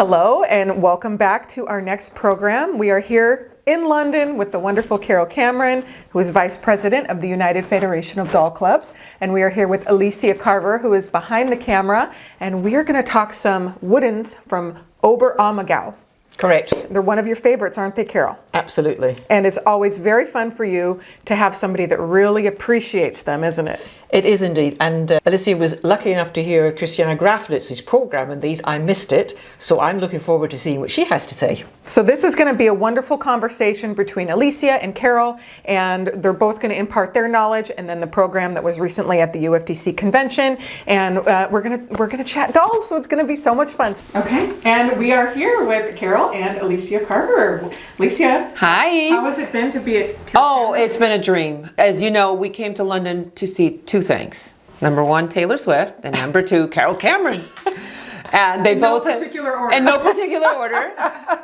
Hello and welcome back to our next program. We are here in London with the wonderful Carol Cameron, who is Vice President of the United Federation of Doll Clubs. And we are here with Alicia Carver, who is behind the camera. And we are going to talk some woodens from Oberammergau. Correct. They're one of your favorites, aren't they, Carol? Absolutely. And it's always very fun for you to have somebody that really appreciates them, isn't it? It is indeed. And Alicia was lucky enough to hear Christiana Graflitz's program and these. I missed it. So I'm looking forward to seeing what she has to say. So this is going to be a wonderful conversation between Alicia and Carol, and they're both going to impart their knowledge, and then the program that was recently at the UFDC convention, and we're gonna chat dolls, so it's going to be so much fun. Okay, and we are here with Carol and Alicia Carver. Alicia, hi. How has it been to be at? Oh, it's been a dream. As you know, we came to London to see two things. Number one, Taylor Swift, and number two, Carol Cameron. And they both in no particular order,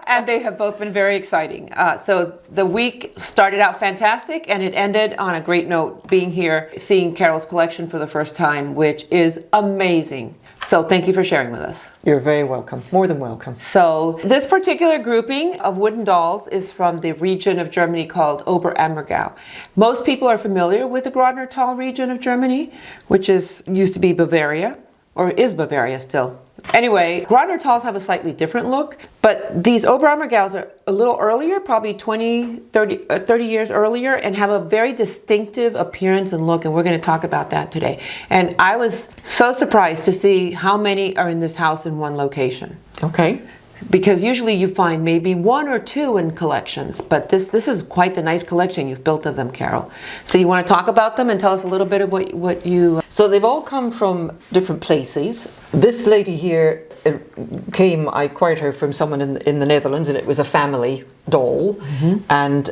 and they have both been very exciting. So the week started out fantastic, and it ended on a great note. Being here, seeing Carol's collection for the first time, which is amazing. So thank you for sharing with us. You're very welcome. More than welcome. So this particular grouping of wooden dolls is from the region of Germany called Oberammergau. Most people are familiar with the Continental region of Germany, which used to be Bavaria, or is Bavaria still. Anyway, Continentals have a slightly different look, but these Oberammergaus are a little earlier, probably 30 years earlier, and have a very distinctive appearance and look, and we're going to talk about that today. And I was so surprised to see how many are in this house in one location. Okay. Because usually you find maybe one or two in collections, but this is quite the nice collection you've built of them, Carol. So you want to talk about them and tell us a little bit of what you... So they've all come from different places. This lady here I acquired her from someone in the Netherlands, and it was a family doll. Mm-hmm. And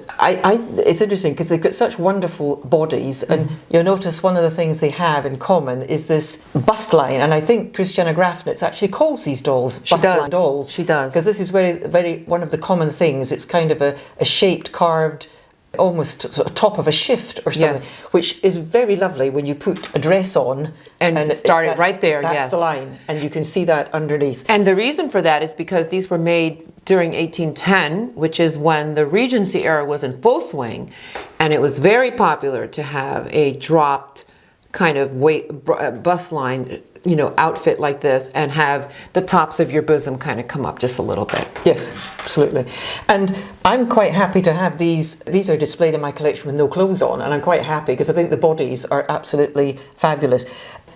it's interesting because they've got such wonderful bodies, and you'll notice one of the things they have in common is this bust line, and I think Christiana Grafnitz actually calls these dolls bust line dolls. She does. Because this is very one of the common things. It's kind of a shaped, carved, almost sort of top of a shift or something, yes. Which is very lovely when you put a dress on and start it right there. That's yes. the line, and you can see that underneath. And the reason for that is because these were made during 1810, which is when the Regency era was in full swing, and it was very popular to have a dropped kind of bust line, outfit like this, and have the tops of your bosom kind of come up just a little bit. Yes, absolutely. And I'm quite happy to have these. These are displayed in my collection with no clothes on, and I'm quite happy because I think the bodies are absolutely fabulous.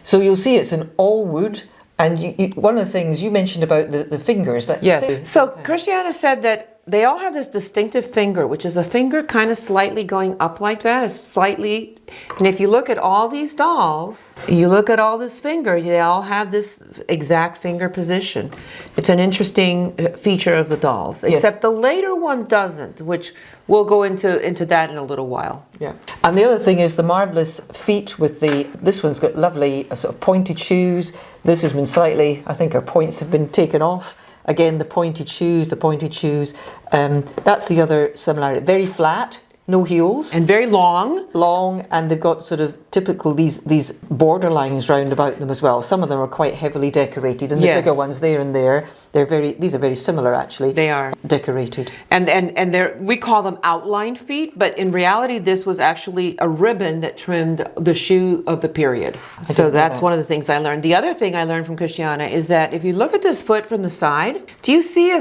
So you'll see it's in all wood, and one of the things you mentioned about the fingers. Yes. So Christiana said that they all have this distinctive finger, which is a finger kind of slightly going up like that, and if you look at all these dolls, you look at all this finger, they all have this exact finger position. It's an interesting feature of the dolls, except yes. The later one doesn't, which we'll go into that in a little while. Yeah. And the other thing is the marvelous feet with this one's got lovely sort of pointed shoes. This has been slightly, I think her points have been taken off. Again, the pointed shoes. That's the other similarity. Very flat, no heels. And very long. Long, and they've got sort of typical these border lines round about them as well. Some of them are quite heavily decorated, and the yes. bigger ones there and there, these are very similar actually. They are. Decorated. And we call them outlined feet, but in reality this was actually a ribbon that trimmed the shoe of the period. So that's one of the things I learned. The other thing I learned from Christiana is that if you look at this foot from the side, do you see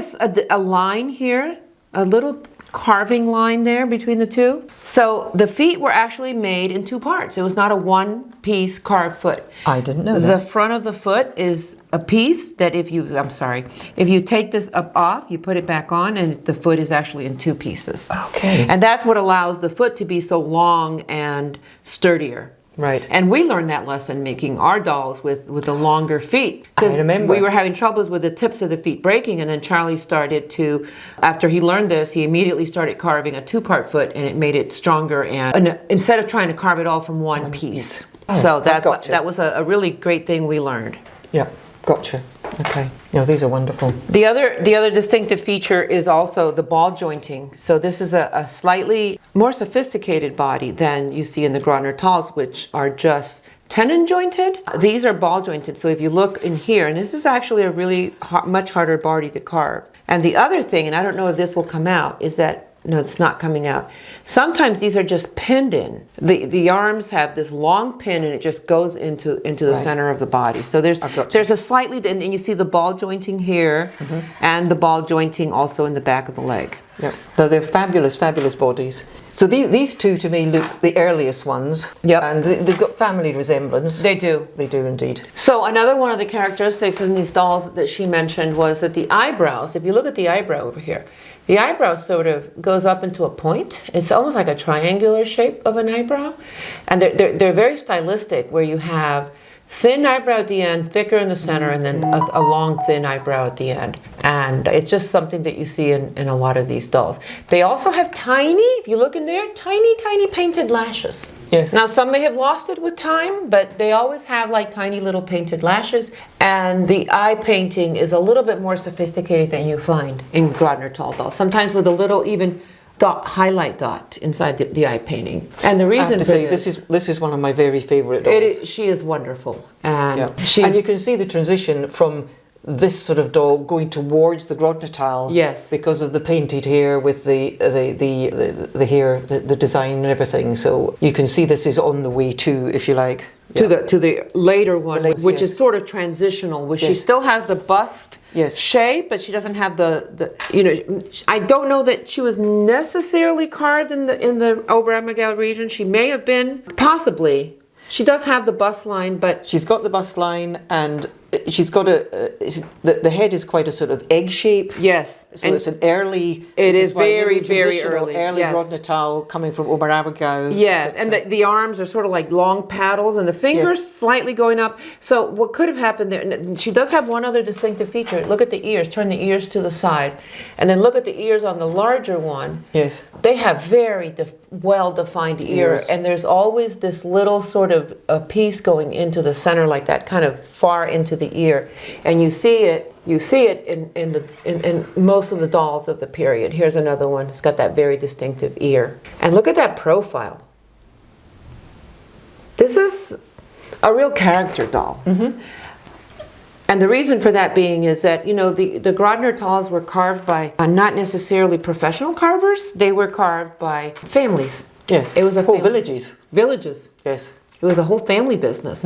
a line here? A little carving line there between the two. So the feet were actually made in two parts. It was not a one-piece carved foot. I didn't know that. The front of the foot is a piece that if you take this up off, you put it back on, and the foot is actually in two pieces. Okay. And that's what allows the foot to be so long and sturdier. Right. And we learned that lesson making our dolls with the longer feet. I remember. We were having troubles with the tips of the feet breaking, and then Charlie started to, after he learned this, he immediately started carving a two-part foot, and it made it stronger, and instead of trying to carve it all from one piece. Oh, so that was a really great thing we learned. Yeah, gotcha. Okay. No, these are wonderful. The other distinctive feature is also the ball jointing. So this is a slightly more sophisticated body than you see in the Grodner Talls, which are just tenon jointed. These are ball jointed. So if you look in here, and this is actually a really much harder body to carve. And the other thing, and I don't know if this will come out, is that no, it's not coming out. Sometimes these are just pinned in. The arms have this long pin, and it just goes into the center of the body. So there's a slightly, and you see the ball jointing here, and the ball jointing also in the back of the leg. Yeah, so they're fabulous, fabulous bodies. So these two to me look the earliest ones. Yep. And they've got family resemblance. They do. They do indeed. So another one of the characteristics in these dolls that she mentioned was that the eyebrows, if you look at the eyebrow over here, the eyebrow sort of goes up into a point. It's almost like a triangular shape of an eyebrow. And they're very stylistic, where you have thin eyebrow at the end, thicker in the center, and then a long, thin eyebrow at the end. And it's just something that you see in a lot of these dolls. They also have tiny, if you look in there, tiny, tiny painted lashes. Yes. Now, some may have lost it with time, but they always have like tiny little painted lashes. And the eye painting is a little bit more sophisticated than you find in Grodner tall dolls. Sometimes with a little even highlight dot inside the eye painting. And the reason for this is one of my very favorite dolls. she is wonderful. And and you can see the transition from this sort of doll going towards the Grodner tile. Yes. Because of the painted hair with the hair, the design and everything. So you can see this is on the way too, if you like. To the later one, which yes. is sort of transitional, where she still has the bust shape, but she doesn't have the I don't know that she was necessarily carved in the Oberammergau region. She may have been, possibly. She does have the bust line, but she's got the bust line, and she's got the head is quite a sort of egg shape. Yes. So it's an early. It is very, very early yes. Grodner tile coming from Oberammergau. Yes, and the arms are sort of like long paddles, and the fingers slightly going up. So what could have happened there? And she does have one other distinctive feature. Look at the ears. Turn the ears to the side, and then look at the ears on the larger one. Yes. They have very well-defined ears, and there's always this little sort of a piece going into the center, like that, kind of far into the ear, and you see it. You see it in most of the dolls of the period. Here's another one. It's got that very distinctive ear. And look at that profile. This is a real character doll. And the reason for that being is that, you know, the Grodner dolls were carved by not necessarily professional carvers. They were carved by families. Yes. It was a whole villages. Villages. Yes. It was a whole family business.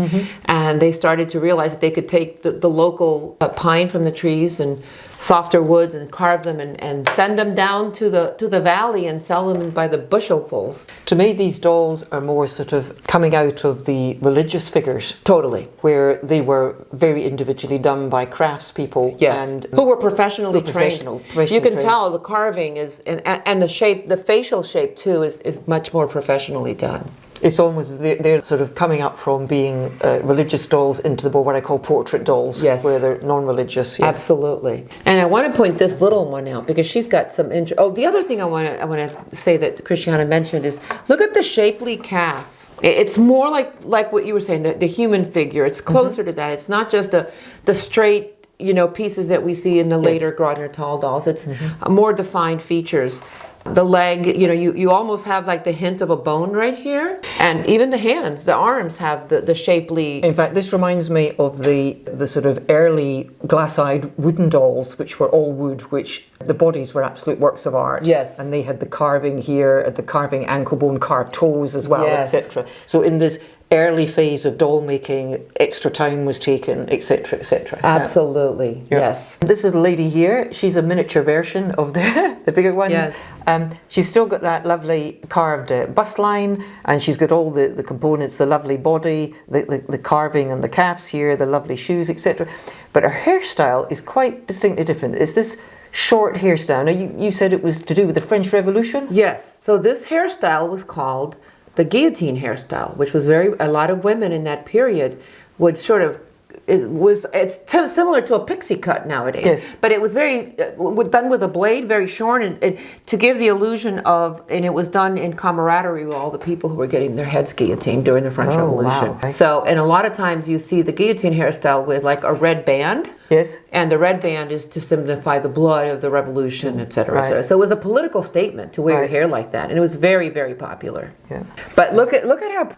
And they started to realize that they could take the local pine from the trees and softer woods and carve them and send them down to the valley and sell them by the bushelfuls. To me, these dolls are more sort of coming out of the religious figures. Totally. Where they were very individually done by craftspeople. Yes. And who were professionally trained. You can trained. tell the carving is, and the shape, the facial shape too, is much more professionally done. It's almost, they're sort of coming up from being religious dolls into the more what I call portrait dolls, where they're non-religious. Yes. Absolutely. And I want to point this little one out because she's got some the other thing I want to say that Christiana mentioned is, look at the shapely calf. It's more like what you were saying, the human figure. It's closer to that. It's not just the straight, you know, pieces that we see in the later Grodner tall dolls. It's more defined features. The leg, you know, you almost have like the hint of a bone right here. And even the hands, the arms have the shapely... In fact, this reminds me of the sort of early glass-eyed wooden dolls, which were all wood, which the bodies were absolute works of art. Yes. And they had the carving here, the carving ankle bone, carved toes as well, etc. So in this early phase of doll making, extra time was taken, etc., etc. Absolutely, yes. This is a lady here. She's a miniature version of the bigger ones. Yes. She's still got that lovely carved bust line, and she's got all the components, the lovely body, the carving and the calves here, the lovely shoes, etc. But her hairstyle is quite distinctly different. It's this short hairstyle. Now, you said it was to do with the French Revolution? Yes. So this hairstyle was called the guillotine hairstyle, which was a lot of women in that period would sort of, it's similar to a pixie cut nowadays. Yes. But it was very, done with a blade, very short, and to give the illusion of, and it was done in camaraderie with all the people who were getting their heads guillotined during the French Revolution. Wow. So, and a lot of times you see the guillotine hairstyle with like a red band Yes. And the red band is to signify the blood of the revolution, et cetera, et Right. cetera. So it was a political statement to wear your Right. hair like that, and it was very, very popular. Yeah. But look at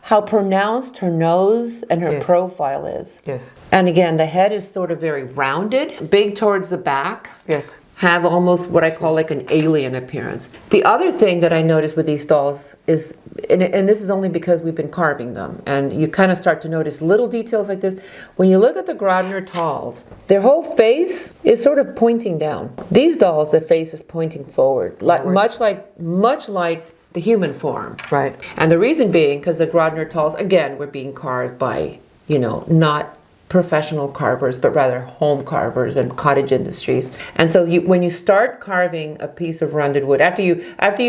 how pronounced her nose and her Yes. profile is. Yes. And again, the head is sort of very rounded, big towards the back. Yes. Have almost what I call like an alien appearance. The other thing that I noticed with these dolls is, and this is only because we've been carving them, and you kind of start to notice little details like this. When you look at the Grodner Talls, their whole face is sort of pointing down. These dolls, the face is pointing forward, much like the human form. Right. And the reason being, because the Grodner Talls, again, were being carved by, not professional carvers, but rather home carvers and cottage industries. And so when you start carving a piece of rounded wood, after you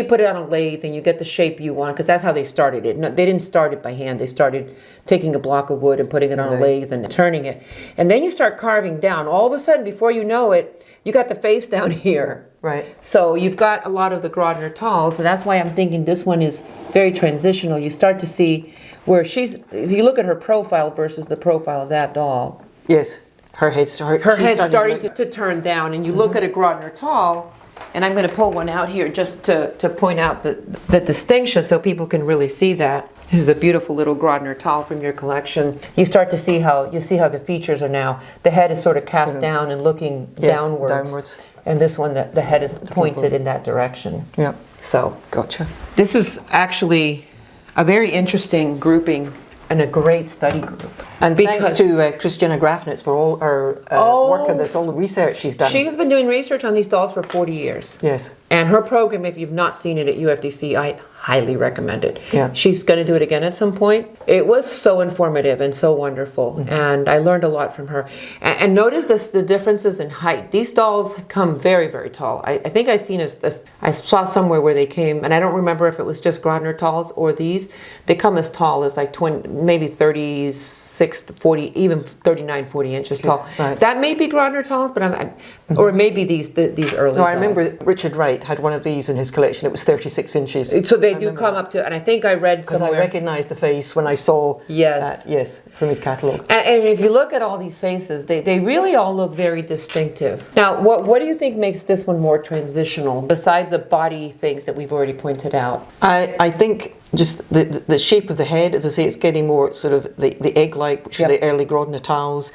put it on a lathe and you get the shape you want, because that's how they started it. No, they didn't start it by hand. They started taking a block of wood and putting it on a lathe and turning it. And then you start carving down. All of a sudden, before you know it, you got the face down here. Right. So you've got a lot of the Grodner Talls, so that's why I'm thinking this one is very transitional. You start to see where if you look at her profile versus the profile of that doll, Yes. Her head's her head's starting to turn down, and you look at a Grodner Tall, and I'm going to pull one out here just to point out the distinction so people can really see that. This is a beautiful little Grodner Tall from your collection. You start to see how the features are now. The head is sort of cast down and looking downwards. And this one, the head is pointed in that direction. Yeah. So, Gotcha. this is actually a very interesting grouping and a great study group. And thanks to Christiana Grafnitz for all her work on this, all the research she's done. She has been doing research on these dolls for 40 years. Yes. And her program, if you've not seen it at UFDC, I highly recommend it. Yeah. She's going to do it again at some point. It was so informative and so wonderful, and I learned a lot from her. And notice the differences in height. These dolls come very, very tall. I think I've seen I saw somewhere where they came, and I don't remember if it was just Grodner Talls or these. They come as tall as like 20, maybe 36, 40, even 39, 40 inches tall. Right. That may be Grodner Talls, but or maybe these early No, I dolls. remember Richard Wright had one of these in his collection. It was 36 inches. So they do come up to, and I think I read Because somewhere. I recognised the face when I saw Yes. that, yes, from his catalogue. And if you look at all these faces, they really all look very distinctive. Now, what do you think makes this one more transitional, besides the body things that we've already pointed out? I think just the shape of the head, as I say, it's getting more sort of the egg-like, which are the early Grodner Talls.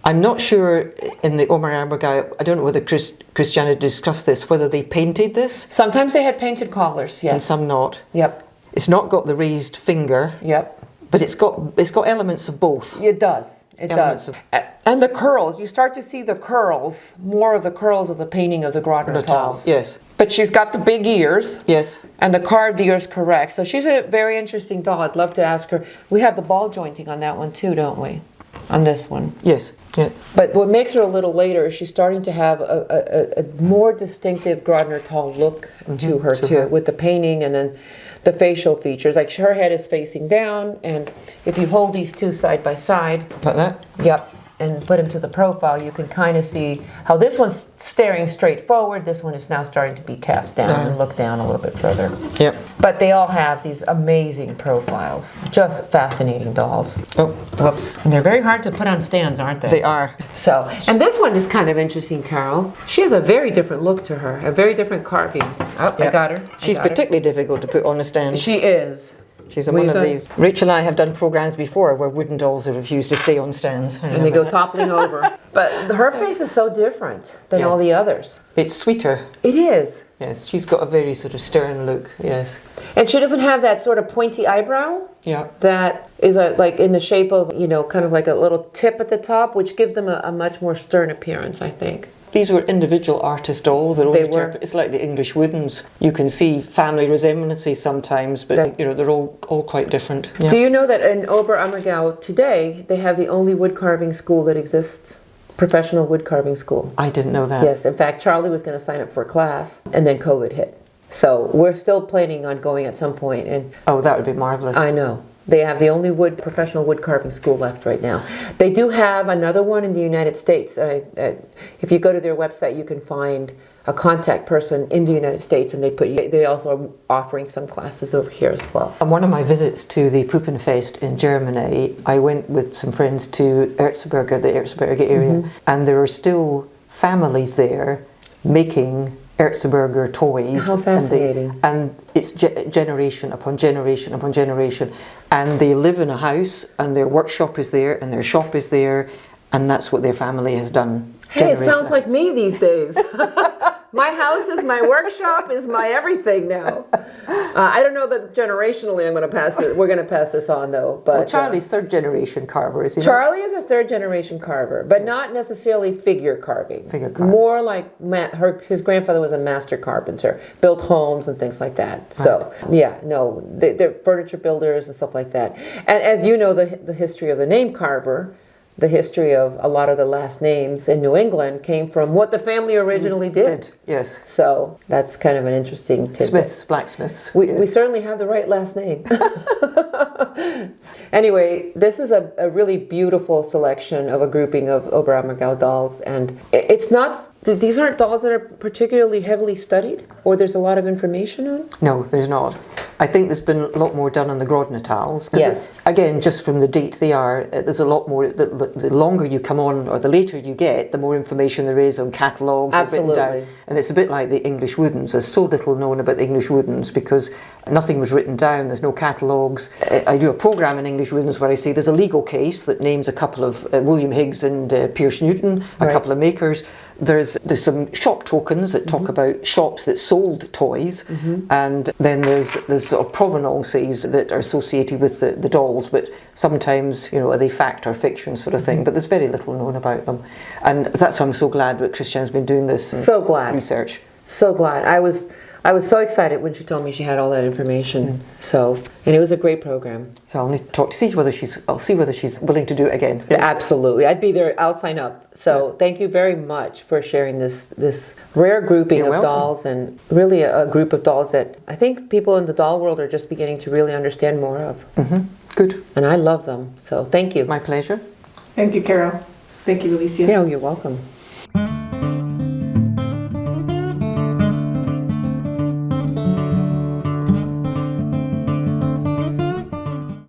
I'm not sure in the Oberammergau, I don't know whether Christiana discussed this, whether they painted this. Sometimes they had painted collars, yes. And some not. Yep. It's not got the raised finger. Yep. But it's got elements of both. It does. It Elements does. And the curls, you start to see the curls, more of the curls of the painting of the Grodner Talls. Yes. But she's got the big ears. Yes. And the carved ears correct. So she's a very interesting doll. I'd love to ask her. We have the ball jointing on that one too, don't we? On this one. Yes. Yeah. But what makes her a little later is she's starting to have a more distinctive Grodner Tall look to her too, with the painting and then the facial features. Like her head is facing down, and if you hold these two side by side, Like that? yep, and put them to the profile, you can kind of see how this one's staring straight forward, this one is now starting to be cast down and look down a little bit further. Yep. But they all have these amazing profiles, just fascinating dolls. Oh, Whoops. And they're very hard to put on stands, aren't they? they are. So, and this one is kind of interesting, Carol. She has a very different look to her, a very different carving. Oh, I got her. She's particularly difficult to put on a stand. She is. She's one of these. Rachel and I have done programs before where wooden dolls have refused to stay on stands. And they go toppling over. But her face is so different than all the others. It's sweeter. It is. Yes, she's got a very sort of stern look. Yes. And she doesn't have that sort of pointy eyebrow. Yeah. That is like in the shape of, kind of like a little tip at the top, which gives them a much more stern appearance, I think. These were individual artist dolls. They were. It's like the English woodens. You can see family resemblances sometimes, but they're all quite different. Yeah. Do you know that in Oberammergau today, they have the only wood carving school that exists? Professional wood carving school. I didn't know that. Yes, in fact, Charlie was going to sign up for a class, and then COVID hit. So we're still planning on going at some point. And Oh, that would be marvellous. I know. They have the only professional wood carving school left right now. They do have another one in the United States. If you go to their website, you can find a contact person in the United States, and they also are offering some classes over here as well. On one of my visits to the Puppenfest in Germany, I went with some friends to Erzgebirge, the Erzgebirge area, and there are still families there making Erzgebirger toys. How fascinating. And it's generation upon generation upon generation. And they live in a house, and their workshop is there, and their shop is there, and that's what their family has done. Hey, it sounds like me these days. My house is my workshop, is my everything now. I don't know that generationally we're going to pass this on though. But well, Charlie's third generation carver, is he? Charlie is a third generation carver, but not necessarily figure carving. Figure carving. More like his grandfather was a master carpenter, built homes and things like that. Right. So yeah, no, they're furniture builders and stuff like that. And as you know, the history of the name Carver, the history of a lot of the last names in New England came from what the family originally did. Yes. So that's kind of an interesting tidbit. Smiths, blacksmiths. We certainly have the right last name. Anyway, this is a really beautiful selection of a grouping of Oberammergau dolls, and it's not. These aren't dolls that are particularly heavily studied, or there's a lot of information on? No, there's not. I think there's been a lot more done on the Grodnatals. Yes. Again, just from the date they are, there's a lot more. The longer you come on, or the later you get, the more information there is on catalogues. Absolutely. Written down. And it's a bit like the English woodens. There's so little known about the English woodens because nothing was written down. There's no catalogues. I do a program in English woodens where I say there's a legal case that names a couple of William Higgs and Pierce Newton, a couple of makers. There's some shop tokens that talk about shops that sold toys, and then there's sort of provenances that are associated with the dolls, but sometimes, are they fact or fiction sort of thing, but there's very little known about them. And that's why I'm so glad that Christian's been doing this research. So glad. I was so excited when she told me she had all that information. And it was a great program. So I'll need to talk to see whether she's willing to do it again. Yeah, absolutely. I'd be there. I'll sign up. So thank you very much for sharing this rare grouping of dolls, and really a group of dolls that I think people in the doll world are just beginning to really understand more of. Good. And I love them. So thank you. My pleasure. Thank you, Carol. Thank you, Alicia. Yeah, you're welcome.